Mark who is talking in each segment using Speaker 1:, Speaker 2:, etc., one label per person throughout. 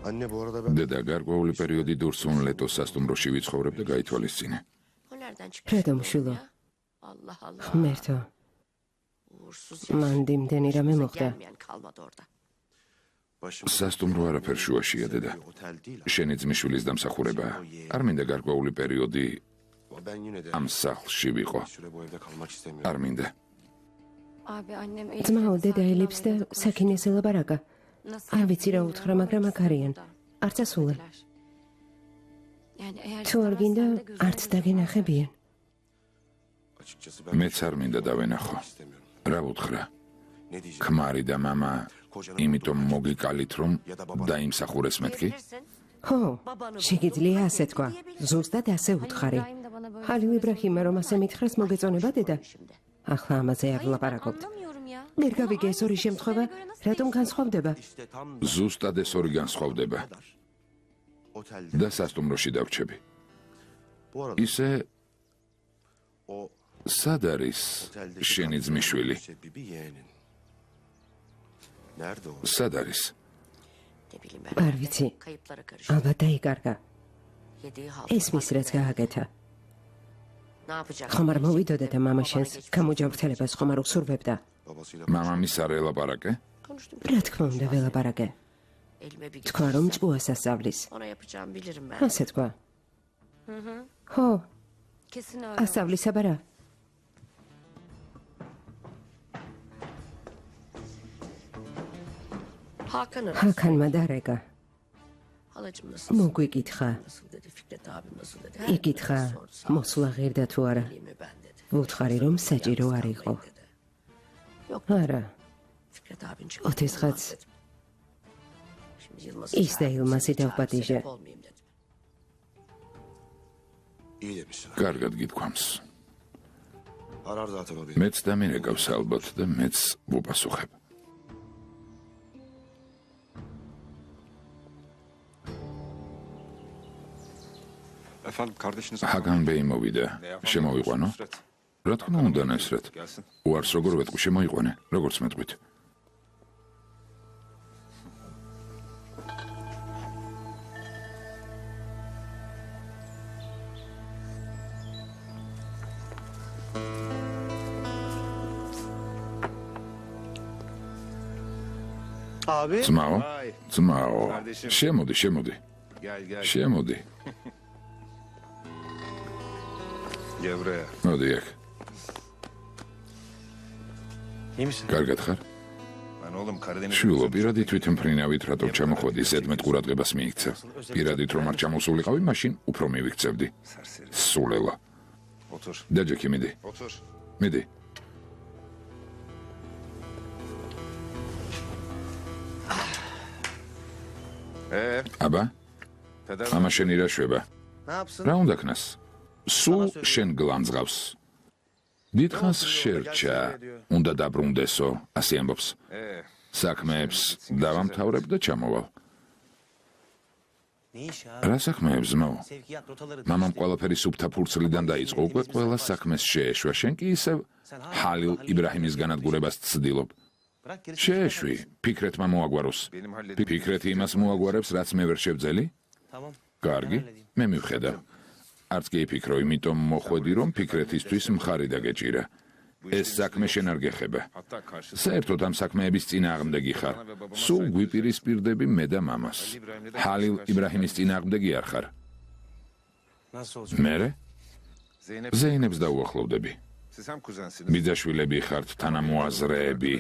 Speaker 1: დედა გარკვეული პერიოდი დურსუნლეტოს სასტუმროში ვიცხოვრებდა გაითვალისწინე.
Speaker 2: ფრედომშვილო, ღმერთო, მან იმდენი რამე მოხდა.
Speaker 1: სასტუმრო არაფერ შუაშია დედა. შენი ძმისშვილის დამსახურებაა. არ მინდა გარკვეული პერიოდი ამ სახლში ვიყო. არ მინდა.
Speaker 2: ძმაო, დედა ელიფს და საქინეს ელაპარაკა. არ ვიცი რა უთხრა, მაგრამ აქ არიან. არც ასულან. თუ არ გინდა, არც დაგენახებიან.
Speaker 1: მეც არ მინდა დავენახო. რა უთხრა? ქმარი და მამა იმიტომ მოგიკალით, რომ დაიმსახურეს მეთქი?
Speaker 2: ხო, შეგიძლია ასე თქვა. ზუსტად ასე უთხარი. ხალილ იბრაჰიმმა რომ ასე მითხრას მოგეწონება დედა? ახლა ამაზე არ ვლაპარაკობთ. ვერ გავიგე ეს ორი შემთხვევა, რატომ განსხვავდება?
Speaker 1: ზუსტად ეს ორი განსხვავდება. და სასტუმროში დავრჩები. ისე სად არის შენი ძმისშვილი? სად არის?
Speaker 2: არ ვიცი. ალბათ დაიკარგა. ესმის რაც გააკეთა. ხომ არ მოვიდოდა და მამა შენს გამოჯანმრთელებას ხომ არ უხსურვებდა?
Speaker 1: მამამის არ ელაპარაკე?
Speaker 2: რა თქმა უნდა ველაპარაკე. თქვა რომ ჭკუას ასწავლის. ასე თქვა. ხო. ასწავლის აბარა. ჰაკანმა დარეკა. მოგვიკითხა. იკითხა მოსვლა ღირდა თუ არა. უთხარი რომ საჭირო არ იყო. არა. ოთესღაც ის და ილმასი დავპატიჟე.
Speaker 1: კარგად გითქვამს. მეც დამინეკავს ალბათ და მეც ვუპასუხებ. ჰაგან ბეი მოვიდა. შემოვიყვანო? რა თქმა უნდა ნესრეთ. უარს როგორ ვეთქვი, შემოიყვანე, როგორც მეტყვით. ძმაო, ძმაო, შემოდი, შემოდი. შემოდი. მოდი აქ. კარგად ხარ? შვილო, პირადით თვითმფრინავით რატომ ჩამოხვედი, ზედმეტ ყურადღებას მიიქცევ. პირადით რომ არ ჩამოსულიყავი, მაშინ უფრო მივიქცევდი. სულელა. დაჯექი, მიდი. მიდი. აბა? ამა შენი რა შვება? რა უნდა ქნას? სულ შენ გლანძღავს. დიდხანს შერჩა, უნდა დაბრუნდესო, ასე ამბობს. საქმეებს დავამთავრებ და ჩამოვალ. რა საქმეებს, ძმაო? მამამ ყველაფერი სუფთა ფურცლიდან დაიწყო, უკვე ყველა საქმეს შეეშვა, შენ კი ისევ ჰალილ იბრაჰიმის განადგურებას ცდილობ. შეეშვი, ფიქრეთმა მოაგვაროს. ფიქრეთი იმას მოაგვარებს, რაც მე ვერ შევძელი? კარგი, მე მივხედავ. არც კი იფიქრო, იმიტომ მოხვედი, რომ ფიქრეთისთვის მხარი დაგეჭირა. ეს საქმე შენ არ გეხება. საერთოდ ამ საქმეების წინააღმდეგი ხარ. სულ გვიპირისპირდები მე და მამას. ჰალილ იბრაჰიმის წინააღმდეგი არ ხარ. მერე? ზეინებს დაუახლოვდები. ბიძაშვილები ხართ, თანამოაზრეები.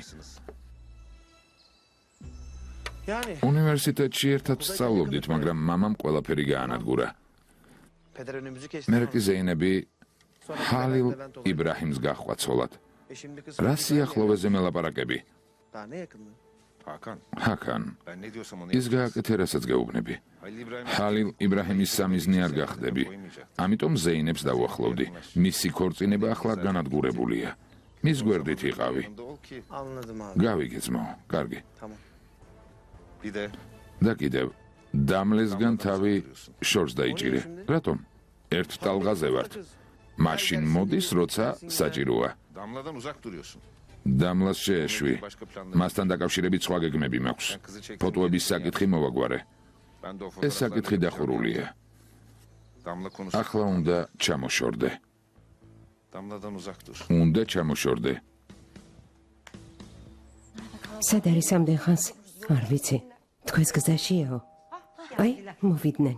Speaker 1: უნივერსიტეტში ერთად სწავლობდით, მაგრამ მამამ ყველაფერი გაანადგურა. მერე კი ზეინები ჰალილ იბრაჰიმს გაჰყვა ცოლად. რა სიახლოვეზე მელაპარაკები? ჰაკან. ის გააკეთე, რასაც გეუბნები. ჰალილ იბრაჰიმის სამიზნე არ გახდები. ამიტომ ზეინებს დავუახლოვდი. მისი ქორწინება ახლა განადგურებულია. მის გვერდით იყავი. გავიგე, ძმაო, კარგი. და კიდევ, დამლესგან თავი შორს დაიჭირე. რატომ? ერთ ტალღაზე ვართ. მაშინ მოდის, როცა საჭიროა. დამლას შეეშვი. მასთან დაკავშირებით სხვა გეგმები მაქვს. ფოტოების საკითხი მოვაგვარე. ეს საკითხი დახურულია. ახლა უნდა ჩამოშორდე. უნდა ჩამოშორდე.
Speaker 2: სად არის ამდენ ხანს? არ ვიცი. თქვენს გზაშიაო? აი, მოვიდნენ.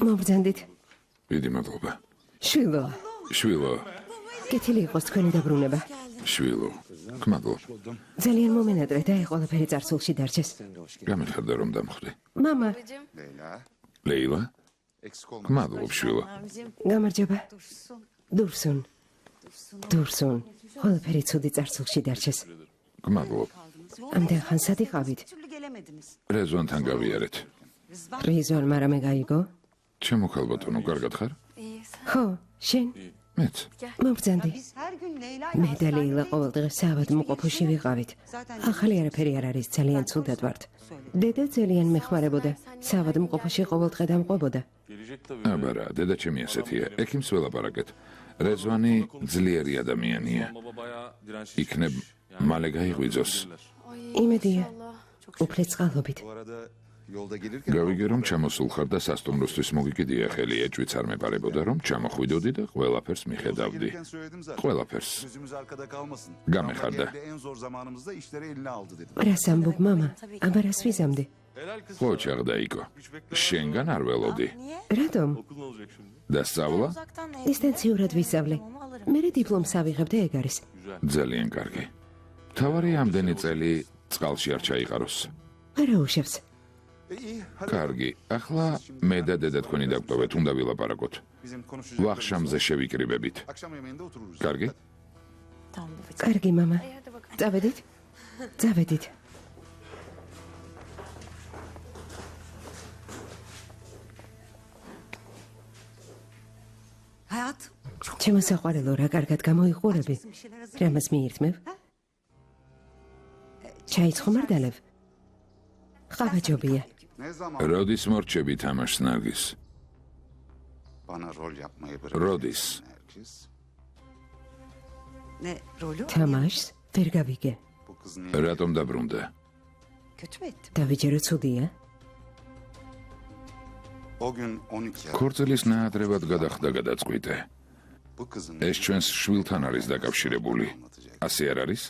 Speaker 2: მობრძანდით.
Speaker 1: დიდი მადლობა.
Speaker 2: შვილო,
Speaker 1: შვილო,
Speaker 2: კეთილი იყოს თქვენი დაბრუნება.
Speaker 1: შვილო. გმადლობ.
Speaker 2: ძალიან მომენატრე და ეს ყველაფერი წარსულში დარჩეს.
Speaker 1: გამიხარდა რომ დამხვდი.
Speaker 2: მამა,
Speaker 1: ლეილა? გმადლობ, შვილო.
Speaker 2: გამარჯობა. დურსუნ. დურსუნ. ყველაფერი ცუდი წარსულში დარჩეს.
Speaker 1: გმადლობ.
Speaker 2: ამდენ ხან სად იყავით?
Speaker 1: რეზვანთან გავიარეთ.
Speaker 2: რიზვანმა რამე გაიგო?
Speaker 1: ჩემო ქალბატონო, კარგად ხარ?
Speaker 2: ხო, შენ?
Speaker 1: მეც.
Speaker 2: მობრძანდი. მე და ლეილა ყოველდღე საავადმყოფოში ვიყავით. ახალი არაფერი არ არის, ძალიან ცუდად ვართ. დედა ძალიან მეხმარებოდა. საავადმყოფოში ყოველდღე დამყვებოდა.
Speaker 1: აბარა, დედა ჩემი ასეთია. ექიმს ველაპარაკეთ. რეზვანი ძლიერი ადამიანია. იქნებ მალე გაიღვიძოს.
Speaker 2: იმედია. უფლე წყალობით.
Speaker 1: გავიგე რომ ჩამოსულ ხარ და სასტუმროსთვის მოგიკიდია ხელი, ეჭვიც არ მეპარებოდა რომ ჩამოხვიდოდი და ყველაფერს მიხედავდი. ყველაფერს. გამეხარდა.
Speaker 2: რას ამბობ მამა? აბა რას ვიზამდი?
Speaker 1: ხო, ჩაღდაიკო. შენგან არ ველოდი.
Speaker 2: რატომ?
Speaker 1: დასწავლა?
Speaker 2: დისტანციურად ვისწავლე. მე დიპლომს ავიღებ და ეგ არის.
Speaker 1: ძალიან კარგი. თავარი ამდენი წელი წყალში არ ჩაიყაროს.
Speaker 2: არა უშევს.
Speaker 1: კარგი, ახლა მე და დედა თქვენი დავტოვეთ, უნდა ვილაპარაკოთ. ვახშამზე შევიკრიბებით. კარგი?
Speaker 2: კარგი მამა. წავედით? წავედით. ჩემო საყვარელო, რა კარგად გამოიყურები. რამაც მიირთმევ? ჩაიც ხომ არ დალევ? ყავაჯობია.
Speaker 1: როდის მორჩები თამაშს ნარგის? როდის?
Speaker 2: თამაშს ვერ გავიგე.
Speaker 1: რატომ დაბრუნდა?
Speaker 2: დავიჯერო ცუდია?
Speaker 1: ქორწილის ნაადრევად გადახდა გადაწყვიტე. ეს ჩვენს შვილთან არის დაკავშირებული. ასე არ არის?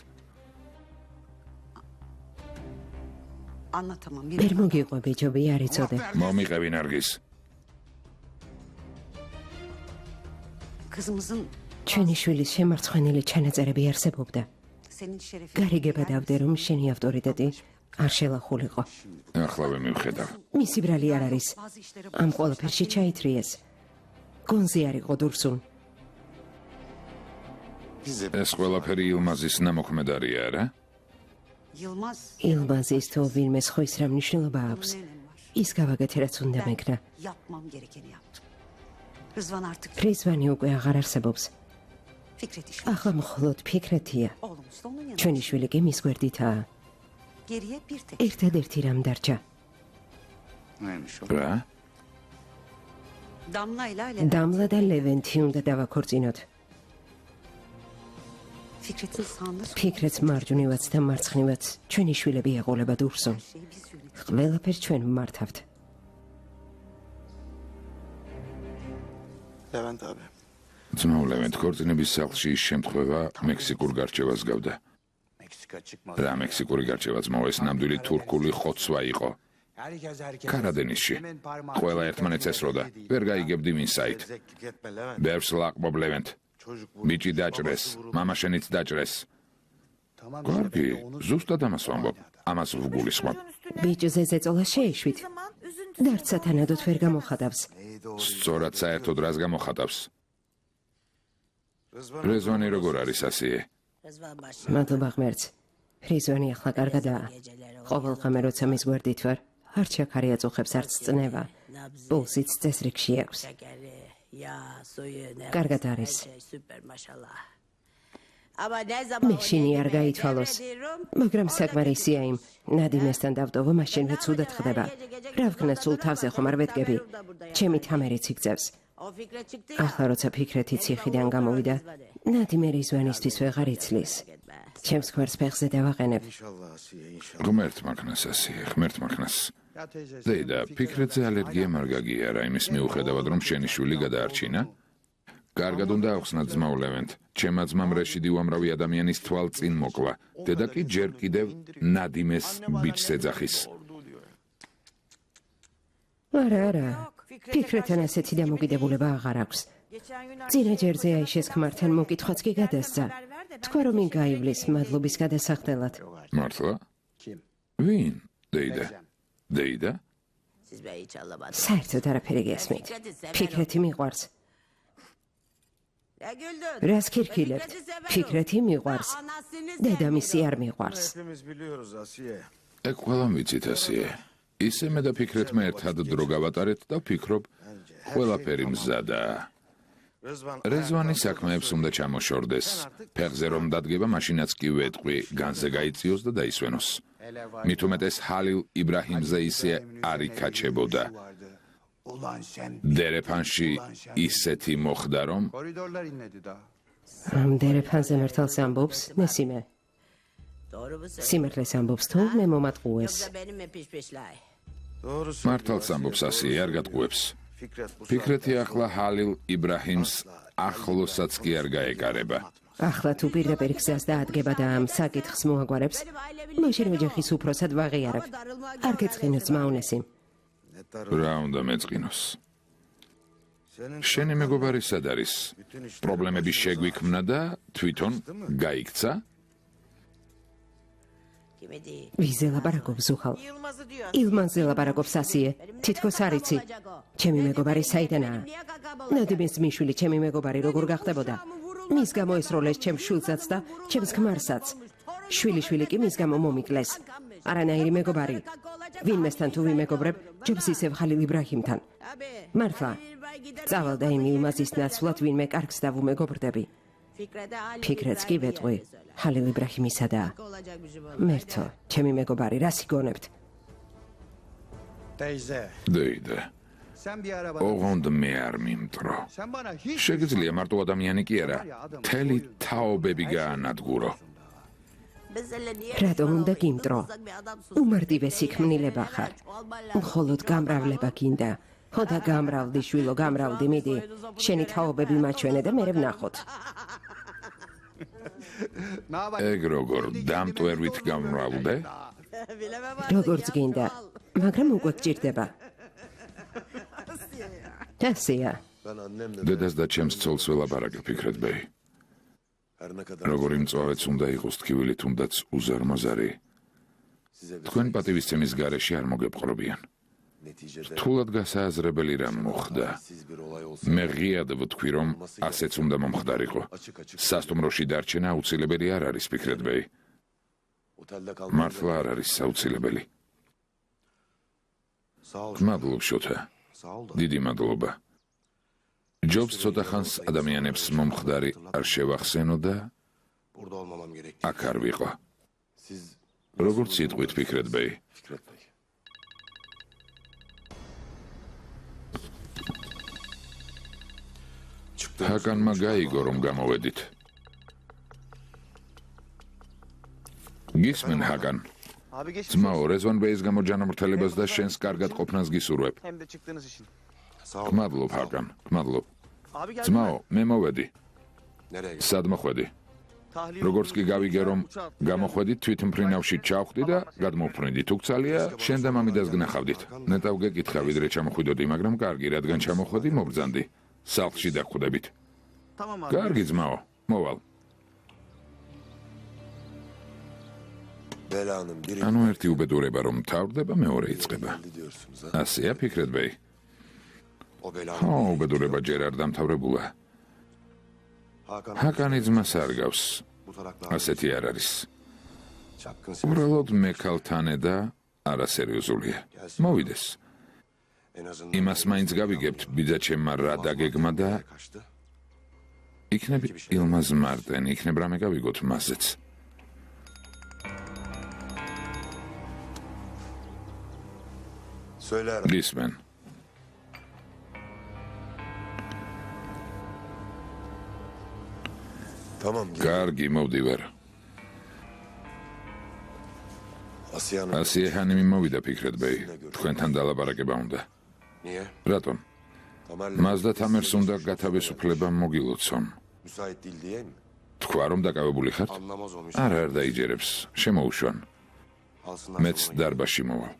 Speaker 2: ვერ მოგიყვები ჯობი, არ იცოდე.
Speaker 1: მომიყევი ნარგის.
Speaker 2: ჩვენი შვილის შემარცხვენილი ჩანაწერები არსებობდა. გარიგება დავდე რომ შენი ავტორიტეტი არ შელახულიყო.
Speaker 1: ახლავე მივხედავ.
Speaker 2: მისი ბრალი არ არის. ამ ყველაფერში ჩაითრიეს. გონზე არ იყო დურსუნ.
Speaker 1: ეს ყველაფერი ილმაზის ნამოქმედარია, არა?
Speaker 2: ილმაზის თუ ვინმე სხვის რა მნიშვნელობა აქვს? ის გავაკეთე რაც უნდა მეკნა. რიზვანი უკვე აღარ არსებობს. ახლა მხოლოდ ფიქრეთია. ჩვენი შვილი კი მის გვერდითაა. ერთადერთი რამ დარჩა.
Speaker 1: რა?
Speaker 2: დამლა და ლევენტი უნდა დავაქორწინოთ. ფიქრეთს მარჯვნივაც და მარცხნივაც ჩვენი შვილები ეყოლება დურსუნ. ყველაფერს ჩვენ ვმართავთ.
Speaker 1: ძმაო ლევენტ, ქორწინების სახლში ის შემთხვევა მექსიკურ გარჩევას გავდა. რა მექსიკური გარჩევა ძმაო, ეს ნამდვილი თურქული ხოცვა იყო. კარადენისში. ყველა ერთმანეთს ესროდა. ვერ გაიგებდი ვინსაით. ბევრს ლაყბობ ლევენტ. ბიჭი დაჭრეს, მამა შენიც დაჭრეს. კარგი, ზუსტად ამას ვამბობ. ამას ვგულისხმობ.
Speaker 2: ბიჭზე ზეწოლა შეეშვით. დარც სათანადოდ ვერ გამოხატავს.
Speaker 1: სწორად საერთოდ რას გამოხატავს? რეზვანი როგორ არის ასიე?
Speaker 2: მადლობა ღმერთს. რიზვანი ახლა კარგადაა. ყოველ ღამე როცა მის გვერდით ვარ, არ ჩაქარი აწუხებს არც წნევა. პულსიც წესრიგში აქვს. კარგად არის. მე შინი არ გაითვალოს. მაგრამ საკმარისია იმ ნადიმესთან დავტოვო, მაშინვე ცუდად ხდება. რა ვქნა სულ თავზე ხომ არ ვედგები? ჩემი თამერიც იგწევს. ახლა როცა ფიქრეთი ციხიდან გამოვიდა, ნადიმე რიზვანისთვის ვეღარ იცლის. ჩემს ხვერს ფეხზე დავაყენებ.
Speaker 1: ღმერთ მაქნას ასია, ღმერთ მაქნას. დეიდა, ფიქრეთზე ალერგია არ გაგიარა იმის მიუხედავად, რომ შენი შვილი გადაარჩინა? კარგად უნდა ახსნათ ძმაო ლევენტ, ჩემმა ძმამ რეშიდი უამრავი ადამიანის თვალ წინ მოკლა. დედა კი ჯერ კიდევ ნადიმეს ბიჭს ეძახის.
Speaker 2: არა, ფიქრეთთან ასეთი დამოკიდებულება აღარ აქვს. წინა ჯერზე აიშეს ქმართან მოკითხვაც კი გადასცა. თქვა რომ მინ გაივლის მადლობის გადასახდელად.
Speaker 1: მართლა? ვინ? დეიდა?
Speaker 2: საერთოდ არაფერი გესმით. ფიქრეთი მიყვარს. რას ქირქილებთ? ფიქრეთი მიყვარს. დედამისი არ მიყვარს.
Speaker 1: ეგ ყველამ ვიცით ასია. ისე მე და ფიქრეთმა ერთად დრო გავატარეთ და ვფიქრობ, ყველაფერი მზადაა. რეზვანი საქმეებს უნდა ჩამოშორდეს. ფეხზე რომ დადგება, მაშინაც კი ვეტყვი, განზე გაიწიოს და დაისვენოს. მით უმეტეს ჰალილ იბრაჰიმზე ისე არ იქაჩებოდა. დერეფანში ისეთი მოხდა, რომ
Speaker 2: ამ დერეფანზე მართალს ამბობს ნესიმე. სიმართლეს ამბობს თუ მე მომატყუეს.
Speaker 1: მართალს ამბობს ასია, არ გატყუებს. ფიქრეთი ახლა ჰალილ იბრაჰიმს ახლოსაც კი არ გაეკარება.
Speaker 2: ახლა თუ პირდაპირ გზას დაადგება და ამ საკითხს მოაგვარებს, მაშინ ოჯახის უფროსად ვაღიარებ. არ გეწყინოს ძმაო ნესიმ.
Speaker 1: რა უნდა მეწყინოს? შენი მეგობარი სად არის? პრობლემები შეგვიქმნა და თვითონ გაიქცა?
Speaker 2: ვიზე ლაპარაკობს უხალ? ილმანზე ლაპარაკობს ასიე. თითქოს არ იცი. ჩემი მეგობარი საიდანაა? ნადიმის მიშვილი ჩემი მეგობარი როგორ გახდებოდა? მის გამო ესროლეს ჩემს შვილსაც და ჩემს ქმარსაც. შვილი კი მის გამო მომიკლეს. არანაირი მეგობარი. ვინმესთან თუ ვიმეგობრებ, ჯობს ისევ ხალილ იბრაჰიმთან. მართლა. წავალ და იმ ილმაზის ნაცვლად ვინმე კარგს დავუმეგობრდები. ფიქრეთს კი ვეტყვი. ხალილ იბრაჰიმისადაა. მერთო, ჩემი მეგობარი, რას იგონებთ?
Speaker 1: დეიდა. ოღონდ მე არ მიმტრო. შეგიძლია მარტო ადამიანი კი არა, მთელი თაობები გაანადგურო.
Speaker 2: რატომ უნდა გიმტრო? უმარტივესი ქმნილება ხარ. მხოლოდ გამრავლება გინდა. ხო და გამრავლდი შვილო, გამრავლდი, მიდი. შენი თაობები მაჩვენე და მე ვნახოთ.
Speaker 1: ეგ როგორ დამტვერვით გამრავლდე?
Speaker 2: როგორც გინდა, მაგრამ უკვე გჭირდება. ასია.
Speaker 1: დედას და ჩემს ცოლს ველაპარაკე ფიქრეთ ბეი. როგორი მწვავეც უნდა იყოს თქივილი თუნდაც უზარმაზარი. თქვენ პატივისცემის გარეშე არ მოგეპყრობიან. რთულად გასააზრებელი რამ მოხდა. მე ღიად ვთქვი, რომ ასეც უნდა მომხდარიყო. სასტუმროში დარჩენა აუცილებელი არ არის ფიქრეთ ბეი. მართლა არ არის საუცილებელი. მადლობ შოთა. დიდი მადლობა. ჯობს ცოტა ხანს ადამიანებს მომხდარი არ შევახსენო და აქ არ ვიყო. როგორც სიტყვით ფიქრეთ ბეი. ჰაკანმა გაიგო რომ გამოვედით. გისმენ ჰაკან. ძმაო, რეზვან ბეის გამოჯანმრთელებას და შენს კარგად ყოფნას გისურვებ. გმადლობ ჰაკან, გმადლობ. ძმაო, მე მოვედი. სად მოხვედი? როგორც კი გავიგე რომ გამოხვედით, თვითმფრინავში ჩავხდი და გადმოვფრინდით. უქცალია, შენ და მამიდას გნახავდით. ნეტავ გეკითხა ვიდრე ჩამოხვიდოდი, მაგრამ კარგი, რადგან ჩამოხვედი, მობრძანდი. სახლში დახვდებით. კარგი ძმაო, მოვალ. ანუ ერთი უბედურება რომ თავდება, მეორე იწყება. ასეა ფიქრეთ ბეი. უბედურება ჯერ არ დამთავრებულა. ჰაკანი ძმას არ გავს. ასეთი არ არის. უბრალოდ მექალთანე და არასერიოზულია. მოვიდეს. იმას მაინც გავიგებთ, ბიძა ჩემმა რა დაგეგმა და იქნებ ილმაზ მარტენი, იქნებ რამე გავიგოთ მასეც. გისმენ. კარგი, მოვდივარ. ასიეჰანი მიმოვიდა ფიქრეთ ბეი, თქვენთან დალაპარაკება უნდა. რატომ? მას და თამერს უნდა გათავისუფლება მოგილოცონ. თქვა რომ დაკავებული ხართ? არა, არ დაიჯერებს, შემოუშვან. მეც დარბაზში მოვალ.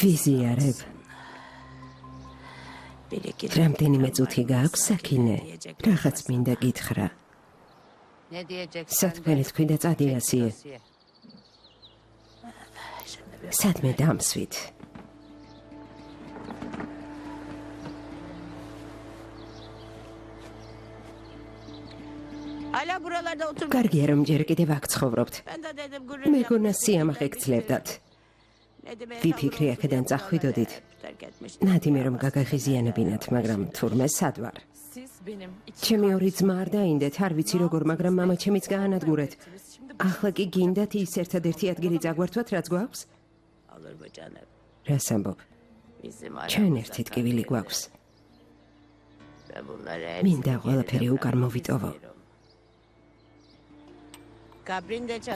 Speaker 2: ვიზიარებ. რამდენიმე წუთი გააქვს საქინე, რაღაც მინდა გითხრა. სათქმელი თქვი და წადი ასიე. სადმე დამსვით. კარგია რომ ჯერ კიდევ აქ ცხოვრობთ. მეგონა სიამაყე გძლევდათ. ვიფიქრე აქედან წახვიდოდით. ნადიმე რომ გაგაღიზიანებინათ, მაგრამ თურმე სად ვარ? ჩემი ორი ძმა არ დაინდეთ, არ ვიცი როგორ, მაგრამ მამა ჩემიც გაანადგურეთ. ახლა კი გინდათ ის ერთადერთი ადგილი წაგვართვათ, რაც გვაქვს? რას ამბობ? ჩვენ ერთი ტკივილი გვაქვს. მინდა ყველაფერი უკან მოვიტოვო.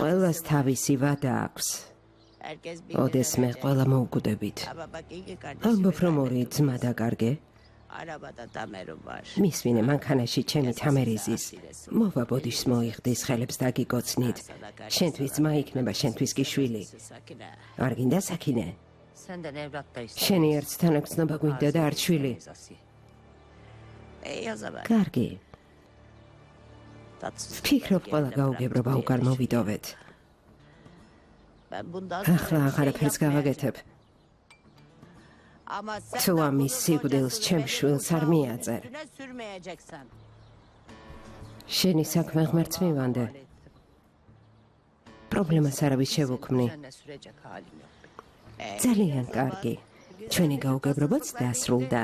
Speaker 2: ყველას თავისი ვადა აქვს. ოდეს მე ყველა მოუკვდებით. ამბობ რომ ორი ძმა დაკარგე. მისვინე მანქანაში ჩემი თამერიზის. მოვა ბოდიშს მოიხდის, ხელებს დაგიკოცნით. შენთვის ძმა იქნება, შენთვის კი შვილი. არ გინდა საქინე? შენი ერთ თანაგრძნობა გვინდა და არ შვილი. კარგი. ვფიქრობ ყველა გაუგებრობა უკან მოვიტოვეთ. ახლა აღარაფერს გავაკეთებ. თუ ამის სიკვდილს ჩემ შვილს არ მიაწერს. შენი საქმე ღმერთს მივანდე. პრობლემას არავის შევუქმნი. ძალიან კარგი. ჩვენი გაუგებრობაც დასრულდა.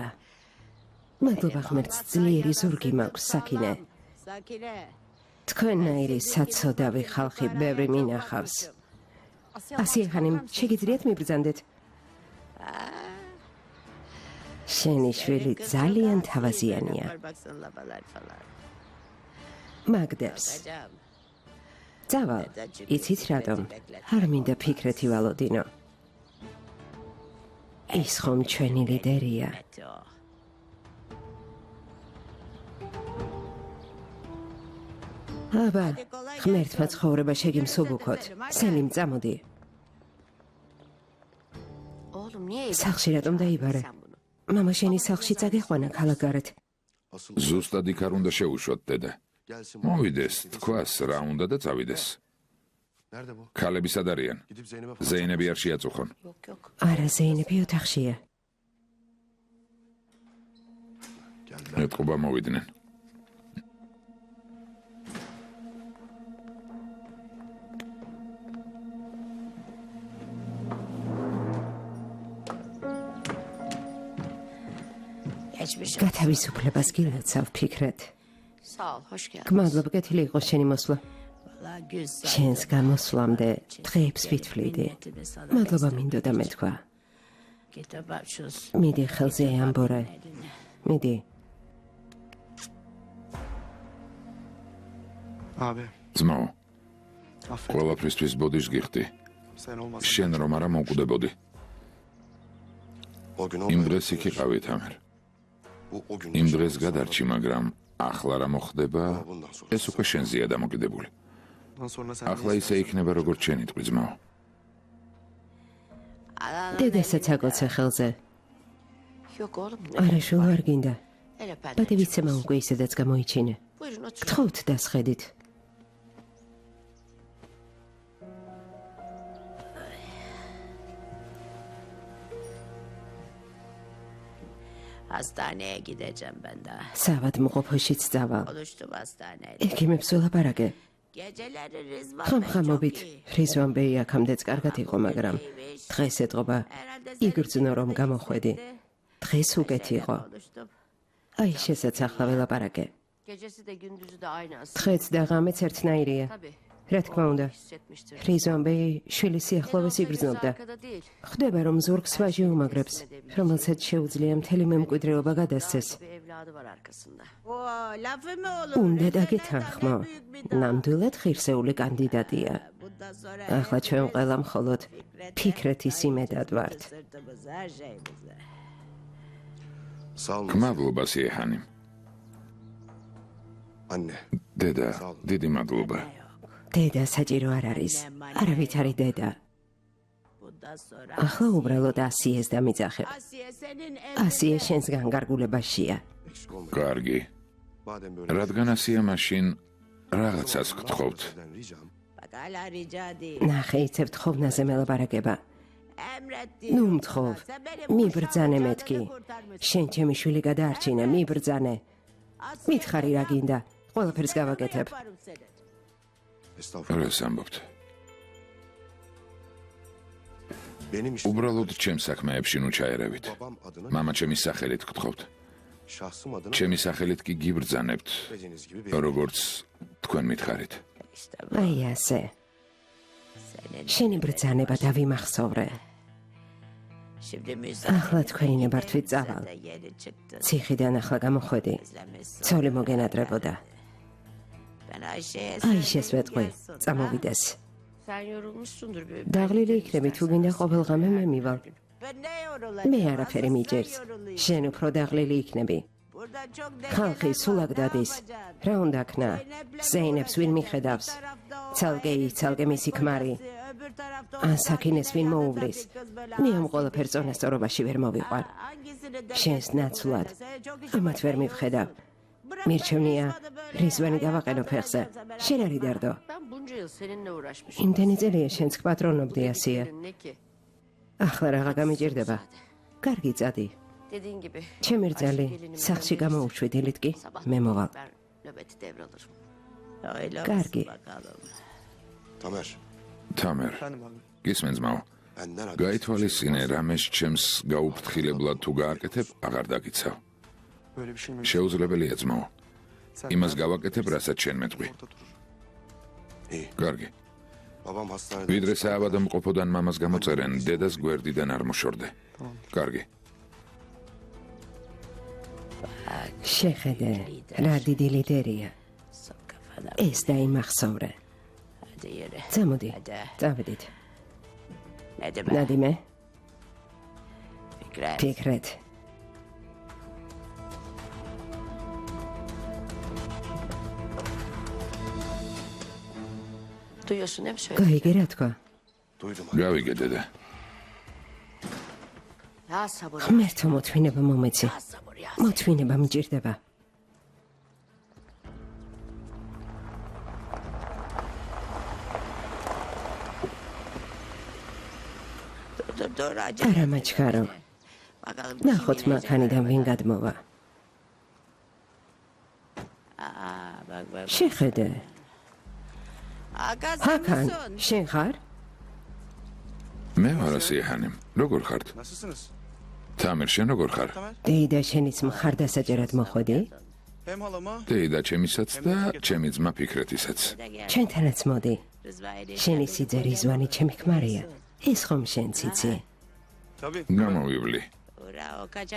Speaker 2: მადლობა ღმერთს, ძლიერი ზურგი მაქვს, საქინე. თქვენნაირი საცოდავი ხალხი ბევრი მინახავს. ასიეჰანიმ, შეგიძლიათ მიბრძანდეთ? შენი შვილი ძალიან თავაზიანია. მაგდებს. წავალ, იცით რატომ? არ მინდა ფიქრეთი ვალოდინო. ის ხომ ჩვენი ლიდერია. აბა, ღმერთმა ცხოვრება შეგიმსუბუქოთ. სელიმ, წამოდი. სახლში რატომ დაიბარე? მამა შენი სახლში წაგეყვანა ქალაქგარეთ.
Speaker 1: ზუსტად იქ არ უნდა შეუშვათ, დედა. მოვიდეს, თქვას რა უნდა და წავიდეს. ქალები სად არიან? ზეინები არ შეაწუხონ.
Speaker 2: არა, ზეინები ოთახშია.
Speaker 1: ეტყობა მოვიდნენ. გათავისუფლებას გილოცავ, ფიქრეთ. გმადლობ, კეთილი იყო შენი მოსვლა. შენს გამოსვლამდე დღეებს ვითვლიდი. მადლობა მინდოდა მეთქვა. მიდი ხელზე ამბორე. მიდი. ძმაო, ყველაფრისთვის ბოდიშს გიხდი. შენ რომ არა მოვკვდებოდი. იმ დღეს იქ იყავი, თამერ. იმ დღეს გადარჩი, მაგრამ ახლა რა მოხდება, ეს უკვე შენზეა დამოკიდებული. ახლა ისე იქნება, როგორც შენი თქვი, ძმაო.
Speaker 2: დედასაც აკოცე ხელზე. არა, შულ არ გინდა. პატივიცემა უკვე ისედაც გამოიჩინე. გთხოვთ დასხედით. სავად მყოფოშიც წავალ. ექიმებს ველაპარაკე. ხამხამობით რიზვან ბეი აქამდეც კარგად იყო, მაგრამ დღეს ეტყობა იგრძნო რომ გამოხვედი. დღეს უკეთ იყო. აი შესაც ახლა ველაპარაკე. დღეც და ღამეც ერთნაირია. რა თქმა უნდა. ხრიზომბე შვილის სიახლოვეს იგრძნობდა. ხდება, რომ ზურგს ვაჟი უმაგრებს, რომელსაც შეუძლია მთელი მემკვიდრეობა გადასცეს. უნდა დაგეთანხმო, ნამდვილად ღირსეული კანდიდატია. ახლა ჩვენ ყველა მხოლოდ ფიქრეთის იმედად ვართ.
Speaker 1: მადლობა სიეჰანი. დედა, დიდი მადლობა.
Speaker 2: დედა საჭირო არ არის. არავითარი დედა. ახლა უბრალოდ ასიეს დამიძახებ. ასიე შენს განკარგულებაშია.
Speaker 1: კარგი. რადგან ასია მაშინ რაღაცას გთხოვთ.
Speaker 2: ნახე, იცებ თხოვნაზე მელაპარაკება. ნუ მთხოვ, მიბრძანე მეთქი. შენ ჩემი შვილი გადაარჩინე, მიბრძანე. მითხარი რა გინდა, ყველაფერს გავაკეთებ.
Speaker 1: რას ამბობთ? უბრალოდ ჩემს საქმეებში ნუ ჩაერევით. მამა ჩემის სახელით გთხოვთ. ჩემი სახელით კი გიბრძანებთ, როგორც თქვენ მითხარით.
Speaker 2: აი ასე. შენი ბრძანება დავიმახსოვრე. ახლა თქვენი ნებართვით წავალ. ციხიდან ახლა გამოხვედი. ცოლი მოგენატრებოდა. აი შესვეტყვი, წამოვიდეს. დაღლილი იქნები, თუ გინდა ყოველღამე მე მივალ. მე არაფერი მიჭერს. შენ უფრო დაღლილი იქნები. ხალხი სულად დადის. რა უნდა ქნა? ზეინებს ვინ მიხედავს? ცალკე მისი ქმარი. ან საქინეს ვინ მოუვლის? მე ამ ყველაფერ წონასწორობაში ვერ მოვიყვარ. შენს ნაცვლად ამათ ვერ მივხედავ. მირჩევნია რისვენი დავაყენო ფეხზე. შენ არი დარდო. იმდენი წელია შენს პატრონობდი ასია. ახლა რაღა გამიჭირდება. კარგი წადი. ჩემი რძალი სახლში გამოუშვი დილით კი მე მოვალ. კარგი.
Speaker 1: თამერ, გისმენს მაო. გაითვალისწინე, რამეს ჩემს გაუფრთხილებლად თუ გააკეთებ, აღარ დაგიცავ. შეუძლებელია ძმაო. იმას გავაკეთებ, რასაც შენ მეტყვი. კარგი. ვიდრე საავადმყოფოდან მამას გამოწერენ, დედას გვერდიდან არ მოშორდე. კარგი.
Speaker 2: შეხედე, რა დიდი ლიდერია. ეს დაიმახსოვრე. წამოდი, წავედით. ნადიმე? ფიქრეთ. გაიგე რა თქვა?
Speaker 1: გავიგე დედა.
Speaker 2: ღმერთო მოთმინება მომეცი. მოთმინება მჭირდება. არა მაჩქარო. ნახოთ მანქანიდან ვინ გადმოვა. შეხედე. ჰაკან, შენ ხარ?
Speaker 1: მე ვარ სიეჰანი. როგორ ხართ? თამერ, შენ როგორ ხარ?
Speaker 2: დეიდა შენის მხარდასაჭერად მოხვედი?
Speaker 1: დეიდა ჩემისაც და ჩემი ძმა ფიქრეთისაც.
Speaker 2: ჩვენთანაც მოდი. შენი სიძე რიზვანი ჩემი ქმარია. ეს ხომ შენც იცი?
Speaker 1: გამოვივლი.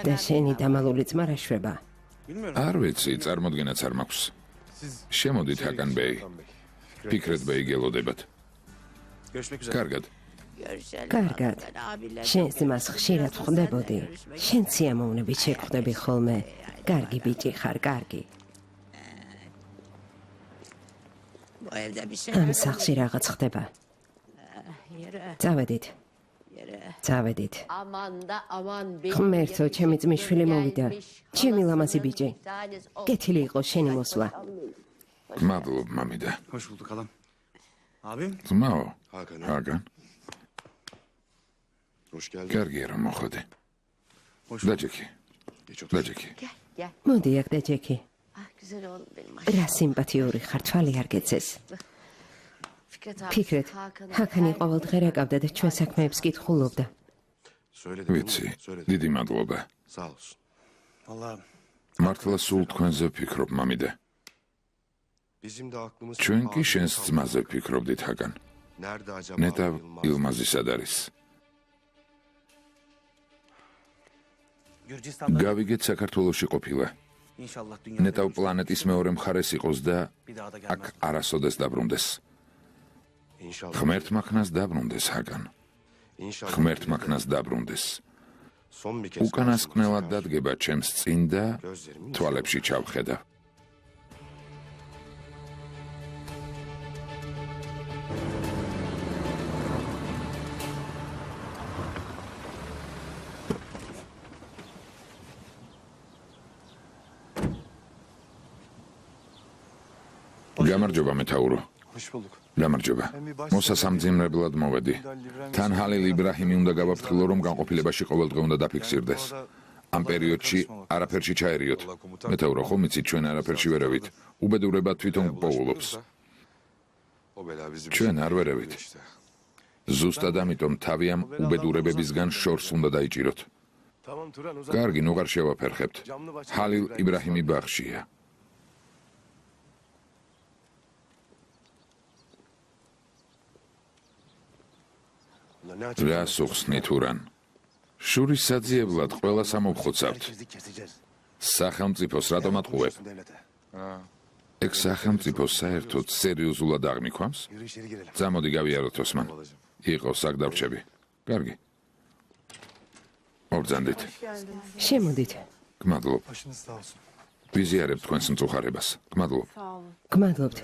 Speaker 2: და შენი დამალული ძმა რა შვება?
Speaker 1: არ ვიცი, წარმოდგენაც არ მაქვს. შემოდით ჰაკან ბეი. ფიქრეთ ბეი გელოდებათ. კარგად.
Speaker 2: კარგად. შენს ძმას ხშირად ხვდებოდი. შენ სიამოვნებით შეგხვდები ხოლმე. კარგი ბიჭი ხარ, კარგი. ამ სახლში რაღაც ხდება. წავედით. წავედით. ღმერთო, ჩემი ძმისშვილი მოვიდა. ჩემი ლამაზი ბიჭი. კეთილი იყოს შენი მოსვლა.
Speaker 1: მადლობ, მამიდა. ძმაო, ჰაკან. კარგია რომ მოხვედი. დაჯექი.
Speaker 2: მოდი აქ დაჯექი. რა სიმპათიური ხარ, თვალი არ გეცეს. ფიქრეთ, ჰაკანი ყოველდღე რაკავდა და ჩვენ საქმეებს კითხულობდა.
Speaker 1: ვიცი, დიდი მადლობა. მართლა სულ თქვენზე ვფიქრობ, მამიდა. ჩვენ კი შენს ძმაზე ვფიქრობდით, ჰაგან. ნეტავ ილმაზი სად არის? გავიგეთ საქართველოში ყოფილა. ნეტავ პლანეტის მეორე მხარეს იყოს და აქ არასოდეს დაბრუნდეს. ღმერთმა ქნას დაბრუნდეს, ჰაგან. ღმერთმა ქნას დაბრუნდეს. უკანასკნელად დადგება ჩემს წინ და თვალებში ჩავხედა. გამარჯობა მეთაურო. გამარჯობა. მოსასამძიმრებლად მოვედი. თან ჰალილ იბრაჰიმი უნდა გავაფრთხილო, რომ განყოფილებაში ყოველდღე უნდა დაფიქსირდეს. ამ პერიოდში არაფერში ჩაერიოთ. მეთაურო, ხომ იცით, ჩვენ არაფერში ვერავით. უბედურება თვითონ პოულობს. ჩვენ არ ვერავით. ზუსტად ამიტომ თავი ამ უბედურებებისგან შორს უნდა დაიჭიროთ. კარგი, ნუ არ შევაფერხებთ. ჰალილ იბრაჰიმი ბაღშია. რა სუხსნით ურან? შურის საძიებლად ყველას ამოვხოცავთ. სახელმწიფოს რატომ ატყუებ? ეგ სახელმწიფო საერთოდ სერიოზულად აღმიქვამს? წამოდი გავიაროთ ოსმან. იყოს აქ დავრჩები. კარგი. მოგზანდით.
Speaker 2: შემოდით.
Speaker 1: გმადლობ. ვიზიარებ თქვენს მწუხარებას. გმადლობ.
Speaker 2: გმადლობთ.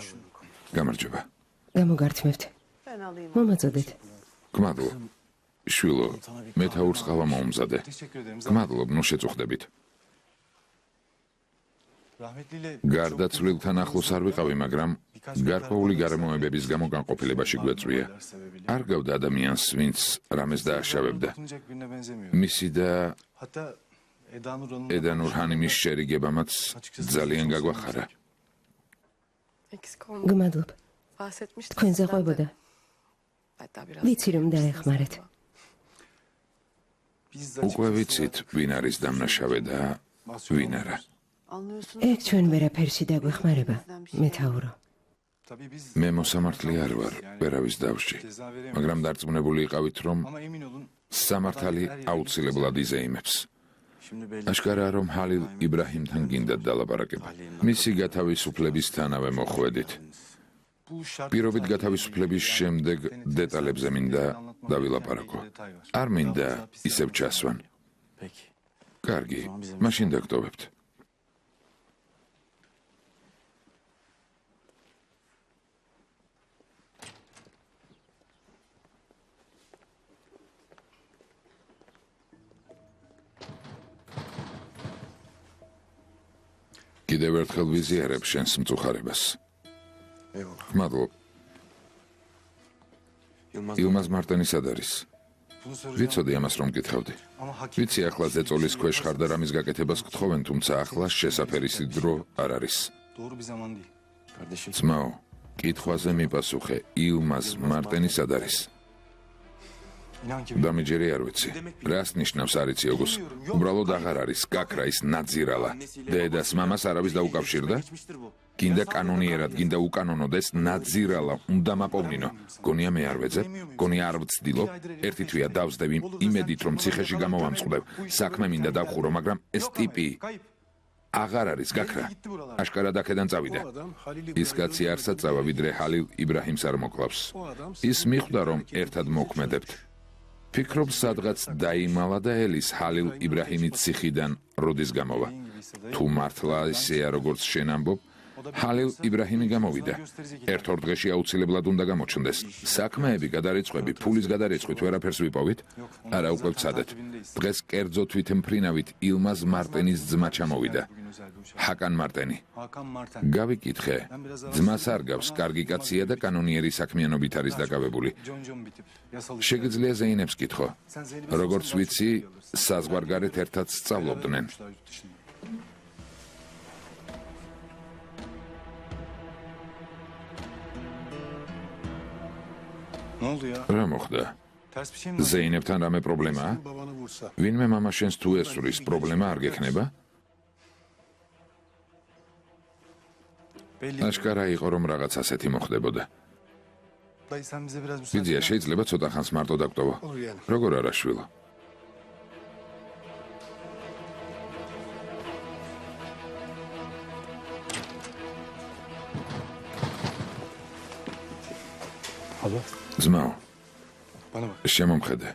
Speaker 1: გამარჯობა.
Speaker 2: გამოგართმევთ. მომაწოდეთ.
Speaker 1: გმადლობ. შვილო, მეთაურს ყავა მოუმზადე. გმადლობ, ნუ შეწუხდებით. გარდაცვლილთან ახლოს არ ვიყავი, მაგრამ გარკვეული გარემოებების გამო განყოფილებაში გვეწვია. არ გავდა ადამიანს, ვინც რამეს დააშავებდა. მისი და ედანურ ჰანიმის შერიგებამაც ძალიან გაგვახარა.
Speaker 2: გმადლობ. თქვენზე ყვებოდა. ვიცი რომ დაეხმარეთ.
Speaker 1: უკვე ვიცით, ვინ არის დამნაშავე და ვინ არა.
Speaker 2: ეგ ჩვენ ვერაფერში დაგვეხმარება, მეთაურო.
Speaker 1: მე მოსამართლე არ ვარ, ვერავის დავში, მაგრამ დარწმუნებული იყავით, რომ სამართალი აუცილებლად იზეიმებს. აშკარაა, რომ ჰალილ იბრაჰიმთან გინდათ დალაპარაკება. მისი გათავისუფლებისთანავე მოხვედით. პირობით გათავისუფლების შემდეგ დეტალებზე მინდა დავილაპარაკო. არ მინდა ისევ ჩასვან. კარგი, მაშინ დაგტოვებთ. კიდევ ერთხელ ვიზიარებ შენს მწუხარებას. გმადლობ. ილმაზ მარტენი სად არის? ვიცოდი ამას რომ მკითხავდი. ვიცი ახლა ზეწოლის ქვეშ ხარ და რამის გაკეთებას გთხოვენ, თუმცა ახლა შესაფერისი დრო არ არის. ძმაო, კითხვაზე მიპასუხე, ილმაზ მარტენი სად არის? დამიჯერე არ ვიცი. რას ნიშნავს არ იცი ოგოს? უბრალოდ აღარ არის, გაქრა ის ნაძირალა. დედას მამას არავის დაუკავშირდა? გინდა კანონიერად, გინდა უკანონოდ ეს ნაძირალა უნდა მაპოვნინო. გონია მე არ ვეძებ, გონია არ ვცდილობ, ერთი თვია დავსდები იმედით რომ ციხეში გამოვამწყდებ. საქმე მინდა დავხურო, მაგრამ ეს ტიპი აღარ არის გაქრა. აშკარად აქედან წავიდა. ის კაცი არსად წავა, ვიდრე ჰალილ იბრაჰიმს არ მოკლავს. ის მიხვდა რომ ერთად მოქმედებთ. ფიქრობ სადღაც დაიმალა და ელის ჰალილ იბრაჰიმის ციხიდან როდის გამოვა. თუ მართლა ისეა როგორც შენ ამბობ, ჰალილ იბრაჰიმი გამოვიდა. ერთ-ორ დღეში აუცილებლად უნდა გამოჩნდეს. საქმეები გადარიცხვები, ფულის გადარიცხვით ვერაფერს ვიპოვით? არა, უკვე ვცადეთ. დღეს კერძო თვითმფრინავით ილმაზ მარტენის ძმა ჩამოვიდა. ჰაკან მარტენი. გავიკითხე. ძმას არ გავს, კარგი კაცია და კანონიერი საქმიანობით არის დაკავებული. შეგიძლია ზეინებს კითხო. როგორც ვიცი, საზღვარგარეთ ერთად სწავლობდნენ. რა მოხდა? ზეინებთან რამე პრობლემაა? ვინმე მამა შენს თუ ესვრის, პრობლემა არ გექნება? აშკარა იყო რომ რაღაც ასეთი მოხდებოდა. ბიძია შეიძლება ცოტა ხანს მარტო დაგტოვა. როგორ არა შვილო? ძმაო, შემომხედე.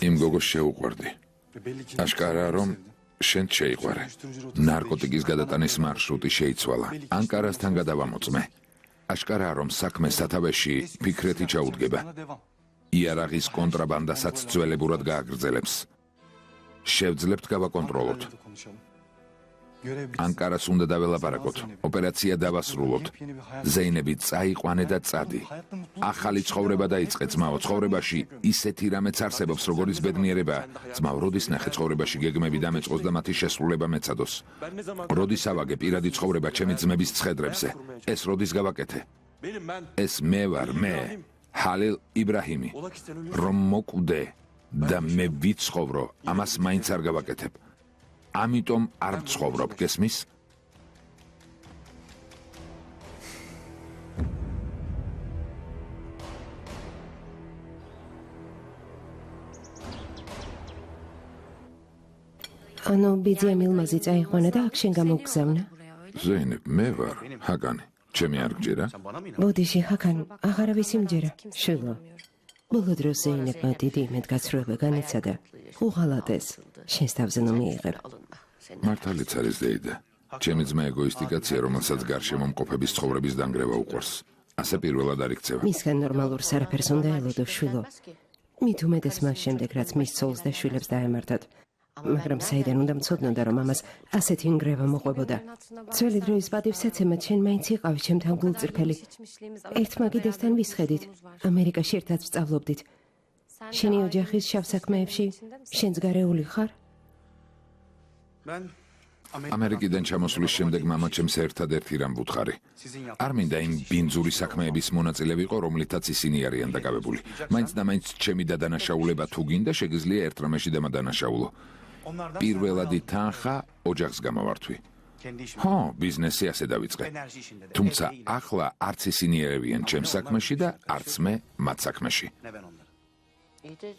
Speaker 1: იმ გოგოს შეუყვარდი. აშკარაა რომ შენ შეიყვარე. ნარკოტიკის გადატანის მარშრუტი შეიცვალა. ანკარასთან გადავამოწმე. აშკარაა რომ საქმე სათავეში ფიქრეთი ჩაუდგება. იარაღის კონტრაბანდასაც ძველებურად გააგრძელებს. შევძლებთ გავაკონტროლოთ. ანკარას უნდა დაველაპარაკოთ. ოპერაცია დავასრულოთ. ზეინები წაიყვანე და წადი. ახალი ცხოვრება დაიწყე ძმაო. ცხოვრებაში ისეთი რამეც არსებობს, როგორიც ბედნიერება. ძმაო, როდის ნახე ცხოვრებაში გეგმები დამეწყოს და მათი შესრულება მეცადოს? როდის ავაგე პირადი ცხოვრება ჩემი ძმების ცხედრებზე? ეს როდის გავაკეთე? ეს მე ვარ, მე, ჰალილ იბრაჰიმი. რომ მოკვდე და მე ვიცხოვრო, ამას მაინც არ გავაკეთებ. ამიტომ არ ვცხოვრობ, გესმის?
Speaker 2: ანუ ბიძიამ ილმაზი წაიყვანა და აქ შენ გამოგგზავნა?
Speaker 1: ზეინებ, მე ვარ, ჰაკანი. ჩემი არ გჯერა?
Speaker 2: ბოდიში, ჰაკან, აღარავის იმჯერა. შვილო, ბოლო დროს ზეინებმა დიდი იმედგაცრუება განიცადა. უღალატეს, შენს თავზე ნუ მიიღებ.
Speaker 1: მართალიც არის დეიდა. ჩემი ძმა ეგოისტიკაცია, რომელსაც გარშემომყოფების ცხოვრების დანგრევა უყვარს. ასე პირველად არ იქცევა.
Speaker 2: მისგან ნორმალურს არაფერს უნდა ელოდო, შვილო. მით უმეტეს მას შემდეგ, რაც მის ცოლს და შვილებს დაემართათ. მაგრამ საიდან უნდა მცოდნოდა, რომ ამას ასეთი ინგრევა მოყვებოდა. ძველი დროის პატივსაცემად შენ მაინც იყავი ჩემთან გულწრფელი. ერთ მაგიდასთან ვისხედით, ამერიკაში ერთად ვსწავლობდით. შენი ოჯახის შავ საქმეებში შენც გარეული ხარ?
Speaker 1: ამერიკიდან ჩამოსვლის შემდეგ მამა ჩემს ერთადერთი რამ ვუთხარი. არ მინდა იმ ბინძური საქმეების მონაწილე ვიყო, რომლითაც ისინი არიან დაკავებული. მაინც და მაინც ჩემი დადანაშაულება თუ გინდა, შეგიძლია ერთ რამეში დამადანაშაულო. პირველადი თანხა ოჯახს გამოვართვი. ხო, ბიზნესი ასე დავიწყე. თუმცა ახლა არც ისინი ერევიან ჩემს საქმეში და არც მე მათ საქმეში.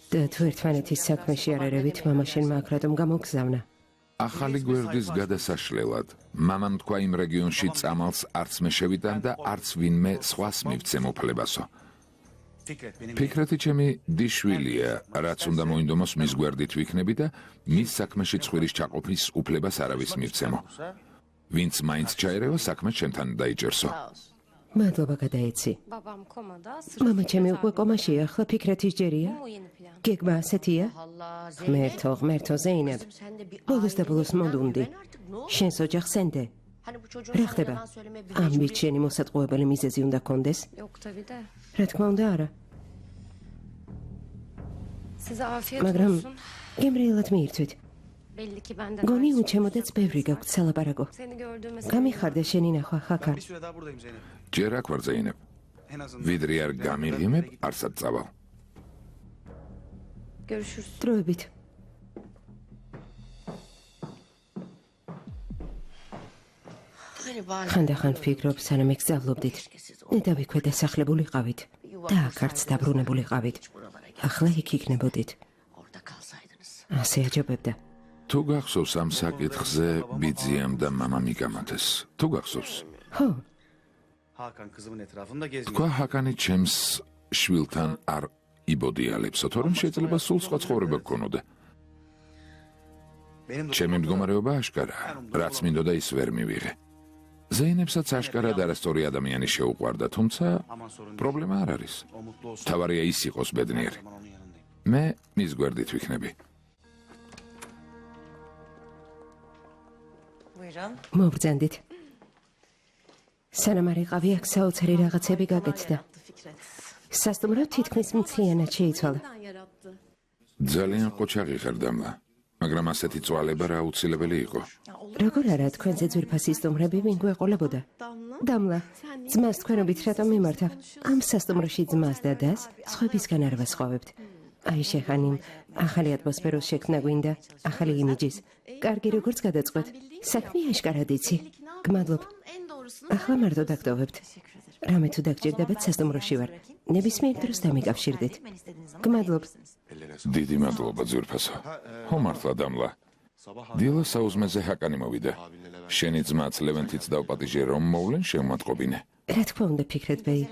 Speaker 2: და თუ ერთმანეთის საქმეში არ ერევით, მამა შენმა აქ რატომ გამოგგზავნა?
Speaker 1: ახალი გვერდის გადასაშლელად. მამამ თქვა იმ რეგიონში წამალს არც მე შევიტან და არც ვინმე სხვას მივცე მოფლებასო. ფიქრეთი ჩემი დიშვილია, რაც უნდა მოინდომოს მის გვერდით ვიქნები და მის საქმეში ცხვირის ჩაყოფის უფლებას არავის მივცემო. ვინც მაინც ჩაერევა, საქმე ჩემთან დაიჭერსო.
Speaker 2: მადლობა გადაეცი. მამა ჩემი უკვე კომაშია, ახლა ფიქრეთის ჯერია? გეგმა ასეთია? ღმერთო ზეინებ, ბოლოს და ბოლოს მოდუნდი. შენს ოჯახს ენდე. რა ხდება? ამით შენი მოსატყუებელი მიზეზი უნდა კონდეს? რა თქმა უნდა არა. მაგრამ გემრიელად მიირთვით. გონი უჩემოდაც ბევრი გაქვთ სალაპარაკო. გამიხარდა შენი ნახვა, ჰაკან.
Speaker 1: ჯერ აქ ვარ ზეინებ. ვიდრე არ გამიღიმებ, არსად წავალ.
Speaker 2: დროებით. ხანდახან ვფიქრობ, სანამ ეგზავლობდით, ნედავიქვე დასახლებულიყავით და აქ არც დაბრუნებულიყავით. ახლა იქ იქნებოდით. ასე აჯობებდა.
Speaker 1: თუ გახსოვს ამ საკითხზე ბიძიამ და მამამ იგამათეს. თუ გახსოვს?
Speaker 2: ხო.
Speaker 1: თქვა ჰაკანი ჩემს შვილთან არ იბოდიალებსო, თორემ შეიძლება სულ სხვა ცხოვრება გქონოდა. ჩემი მდგომარეობა აშკარაა, რაც მინდოდა ის ვერ მივიღე. ზეინებსაც აშკარად არასწორი ადამიანი შეუყვარდა, თუმცა პრობლემა არ არის. თავარია ის იყოს ბედნიერი. მე მის გვერდით ვიქნები.
Speaker 2: მობრძანდით. სანამ არ იყავი აქ საოცარი რაღაცები გაკეთდა. სასტუმრო თითქმის მთლიანად შეიცვალა.
Speaker 1: ძალიან ყოჩაღი ხარ დამლა, მაგრამ ასეთი წვალება რა აუცილებელი იყო.
Speaker 2: როგორ არა, თქვენზე ძვირფასი სტუმრები ვინ გვეყოლებოდა? დამლა, ძმას თქვენობით რატომ მიმართავ? ამ სასტუმროში ძმას და დას სხვებისგან არ ვასხვავებთ. აი შეხანიმ, ახალი ატმოსფეროს შექმნა გვინდა, ახალი იმიჯის. კარგი როგორც გადაწყვეტ, საქმე აშკარად იცი. გმადლობ. ახლა მარტო დაგტოვებთ. რამე თუ დაგჭირდებათ სასტუმროში ვარ. ნებისმიერ დროს დამიკავშირდით. გმადლობ.
Speaker 1: დიდი მადლობა ძვირფასო. ხო მართლა დამლა. დილა საუზმეზე ჰაკანი მოვიდა. შენი ძმაც ლევენტიც დავპატიჟე რომ მოვლენ შემოატყობინე.
Speaker 2: რა თქმა უნდა ფიქრეთ ბეი.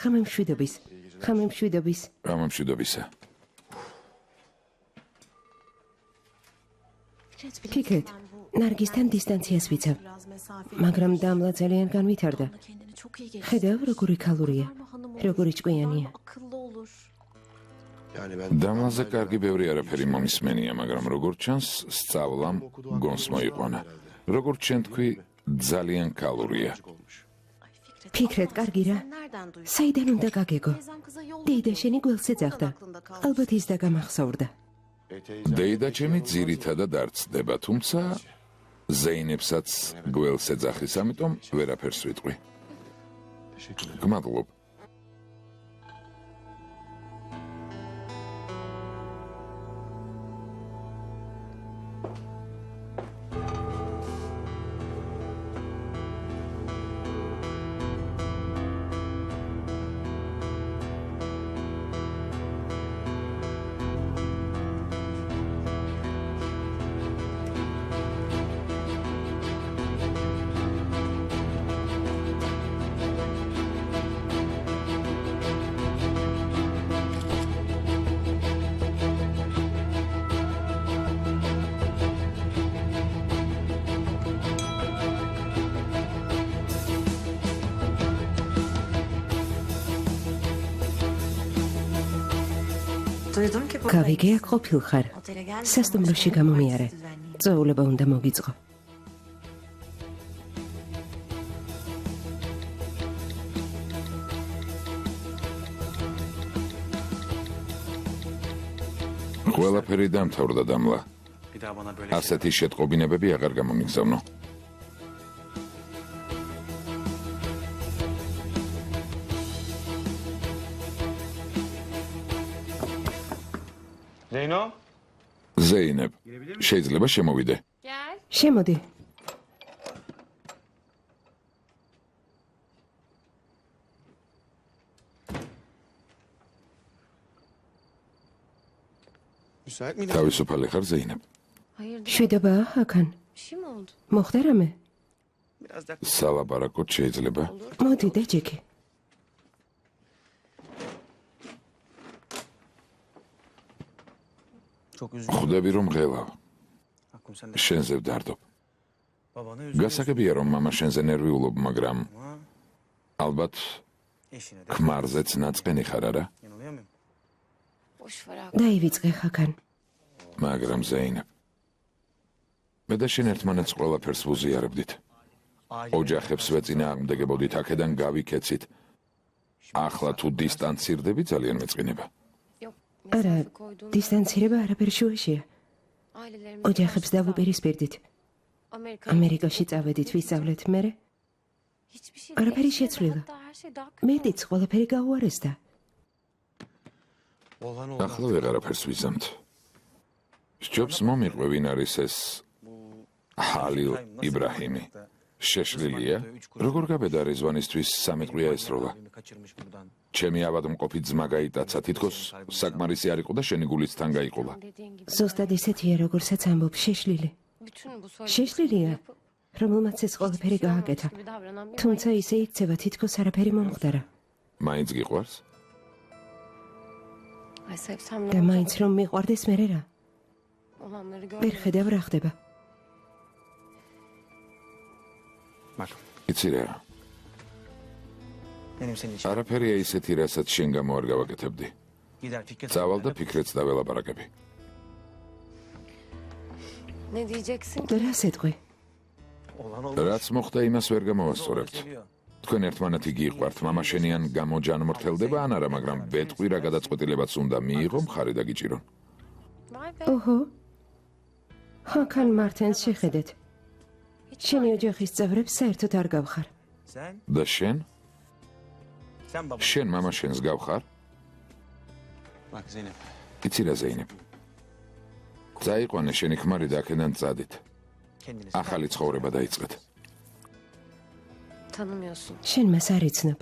Speaker 2: ხამე მშვიდობის.
Speaker 1: რამა მშვიდობისა.
Speaker 2: ფიქრეთ, ნარგისთან დისტანციას ვიცავ. მაგრამ დამლა ძალიან განვითარდა. ხედავ როგორი ქალურია, როგორი ჭკვიანია.
Speaker 1: დამლაზე კარგი ბევრი არაფერი მომისმენია, მაგრამ როგორც ჩანს, სწავლამ გონს მოიყვანა. როგორც შენ თქვი, ძალიან ქალურია.
Speaker 2: ფიქრეთ, კარგი რა. საიდან უნდა გაგეგო? დეიდა შენი გველს ეძახდა. ალბათ ის დაგამახსოვრდა.
Speaker 1: დეიდა ჩემი ძირითადად არ ცდება, თუმცა ზეინებსაც გველს ეძახის, ამიტომ ვერაფერს ვიტყვი. გმადლობ.
Speaker 2: გავიგე აქ ყოფილ ხარ. სასტუმროში გამომიარე. წვეულება უნდა მოგიწყო.
Speaker 1: ყველაფერი დამთავრდა დამლა. ასეთი შეტყობინებები აღარ გამომიგზავნო. ზეინებ, შეიძლება შემოვიდე.
Speaker 2: შემოდი.
Speaker 1: თავისუფალი ხარ ზეინებ?
Speaker 2: შვიდობაა ჰაკან. მოხდა რამე?
Speaker 1: სალაპარაკოთ შეიძლება?
Speaker 2: მოდი დაჯექი.
Speaker 1: ხვდები რომ ღელავ. შენზე ვდარდობ. გასაგებია რომ მამა შენზე ნერვიულობ, მაგრამ ალბათ ქმარზეც ნაწყენი ხარ არა?
Speaker 2: დაივიწყე ჰაკან.
Speaker 1: მაგრამ ზეინებ, მე და შენ ერთმანეთს ყველაფერს ვუზიარებდით. ოჯახებს ვეწინააღმდეგებოდით, აქედან გავიქეცით. ახლა თუ დისტანცირდები ძალიან მეწყინება.
Speaker 2: არა, დისტანცირება არაფერ შუაშია. ოჯახებს დავუპირისპირდით. ამერიკაში წავედით, ვისწავლეთ მერე. არაფერი შეცვლილა. მეტიც ყველაფერი გაუარესდა.
Speaker 1: ახლა ვეღარაფერს ვიზამთ. სჯობს მომიყვე ვინ არის ეს ჰალილ იბრაჰიმი. შეშლილია? როგორ გაბედა რეზვანისთვის სამეწყვია ესროლა? ჩემი ავადმყოფი ძმა გაიტაცა, თითქოს საკმარისი არ იყო და შენი გულიც თან გაიყოლა.
Speaker 2: ზუსტად ისეთია, როგორცაც ამბობ, შეშლილი. შეშლილია, რომელმაც ეს ყველაფერი გააკეთა. თუმცა ისე იქცევა, თითქოს არაფერი მომხდარა.
Speaker 1: მაინც გიყვარს?
Speaker 2: და მაინც რომ მიყვარდეს მერე რა? ვერ ხედავ რა ხდება.
Speaker 1: იცი რა? არაფერია ისეთი, რასაც შენ გამო არ გავაკეთებდი. წავალ და ფიქრეთს დაველაპარაკები.
Speaker 2: რას ეტყვი?
Speaker 1: რაც მოხდა, იმას ვერ გამოვასწორებთ. თქვენ ერთმანეთი გიყვართ, მამა შენი ან გამოჯანმრთელდება ან არა, მაგრამ ვეტყვი რა გადაწყვეტილებაც უნდა მიიღო, მხარი დაგიჭირონ.
Speaker 2: ოჰო. ჰაკან მართენს შეხედეთ. შენი ოჯახის წევრებს საერთოდ არ გავხარ.
Speaker 1: და შენ? შენ მამა შენს გავხარ? იცი რა ზეინებ? წაიყვანე შენი ქმარი და აქედან წადით. ახალი ცხოვრება დაიწყეთ.
Speaker 2: შენ მას არ იცნობ.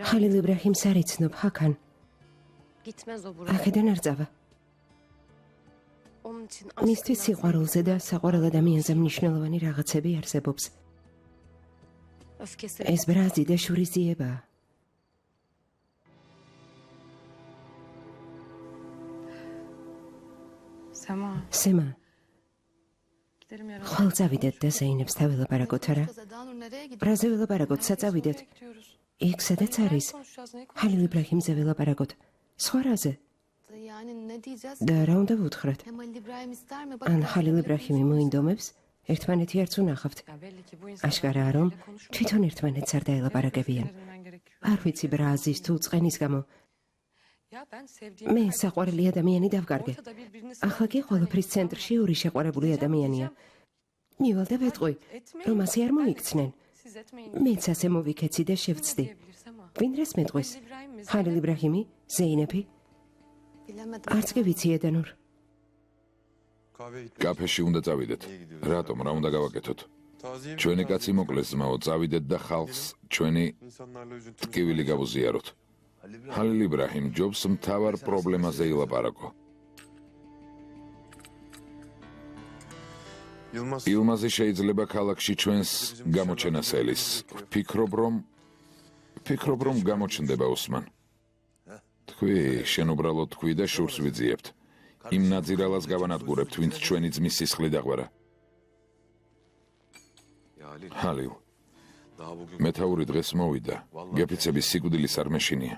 Speaker 2: ხალილ იბრაჰიმს არ იცნობ, ჰაქან. აქედან არ წავა. მისთვის სიყვარულზე და საყვარელ ადამიანზე მნიშვნელოვანი რაღაცები არსებობს. ეს ბრაზი და შურიზიებაა. სემა, ხვალ წავიდეთ და ზეინებს თავილაპარაკოთ, არა? ბრაზე ველაპარაკოთ, საწავიდეთ. იქ სადაც არის? ხალილ იბრაჰიმზე ველაპარაკოთ. სხვა რაზე? და რა უნდა ვუთხრათ? ან ხალილ იბრაჰიმი მოინდომებს? ერთმანეთი არც უნახავთ. აშკარაა, რომ თვითონ ერთმანეთს არ დაელაპარაკებიან. არ ვიცი ბრაზის თუ წყენის გამო. მე საყვარელი ადამიანი დავკარგე. ახლა კი ყველაფრის ცენტრში ორი შეყვარებული ადამიანია. მივალ და ვეტყვი, რომ ასე არ მოიქცნენ. მეც ასე მოვიქეცი და შევცდი. ვინ რას მეტყვის? ხალილ იბრაჰიმი? ზეინები? არც კი ვიცი ედანურ.
Speaker 1: კაფეში უნდა წავიდეთ. რატომ, რა უნდა გავაკეთოთ? ჩვენი კაცი მოკლეს ძმაო, წავიდეთ და ხალხს ჩვენი ტკივილი გავუზიაროთ. ხალილ იბრაჰიმ ჯობს მთავარ პრობლემაზე ილაპარაკო. ილმაზი შეიძლება ქალაქში ჩვენს გამოჩენას ელის. ვფიქრობ, რომ გამოჩნდება ოსმან. თქვი, შენ უბრალოდ თქვი და შურს ვიძიებთ. იმ ნაძირალას გავანადგურებთ, ვინც ჩვენი ძმის სისხლი დაღვარა. ხალილ, მეთაური დღეს მოვიდა. გეფიცების სიკვდილის არ მეშინია.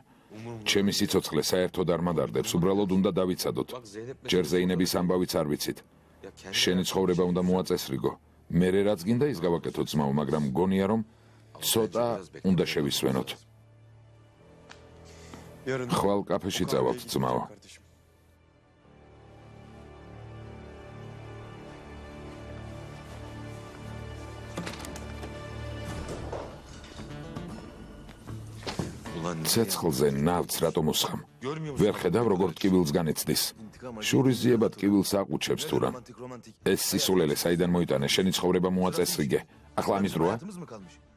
Speaker 1: ჩემი სიცოცხლე საერთოდ არ მადარდებს, უბრალოდ უნდა დავიცადოთ. ჯერ ზეინების ამბავიც არ ვიცით. შენი ცხოვრება უნდა მოაწესრიგო. მერე რაც გინდა ის გავაკეთო ძმაო, მაგრამ მგონია რომ ცოტა უნდა შევისვენოთ. ხვალ კაფეში წავალთ ძმაო. ცეცხლზე ნავთს რატომ უსხამ? ვერ ხედავ როგორ ტკივილს განეცდის. შურიზიება ტკივილს აყუჩებს თუ რა. ეს სისულელე საიდან მოიტანე, შენი ცხოვრება მოაწესრიგე. ახლა ამის დროა?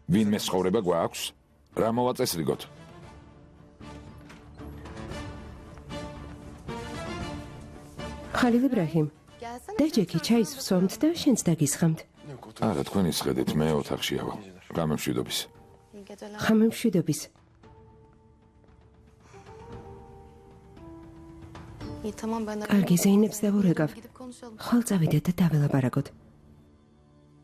Speaker 1: ვინმე ცხოვრება გვაქვს? რა მოვაწესრიგოთ?
Speaker 2: ხალილ იბრაჰიმ, დაჯექი ჩაის ვსვამთ და შენც დაგისხამთ.
Speaker 1: არა, თქვენი სხედით, მე ოთახში ავალ. გამემშვიდობის.
Speaker 2: ხამემშვიდობის. კარგი, ზეინებს დავურეკავ. ხვალ წავიდეთ და დაველაპარაკოთ.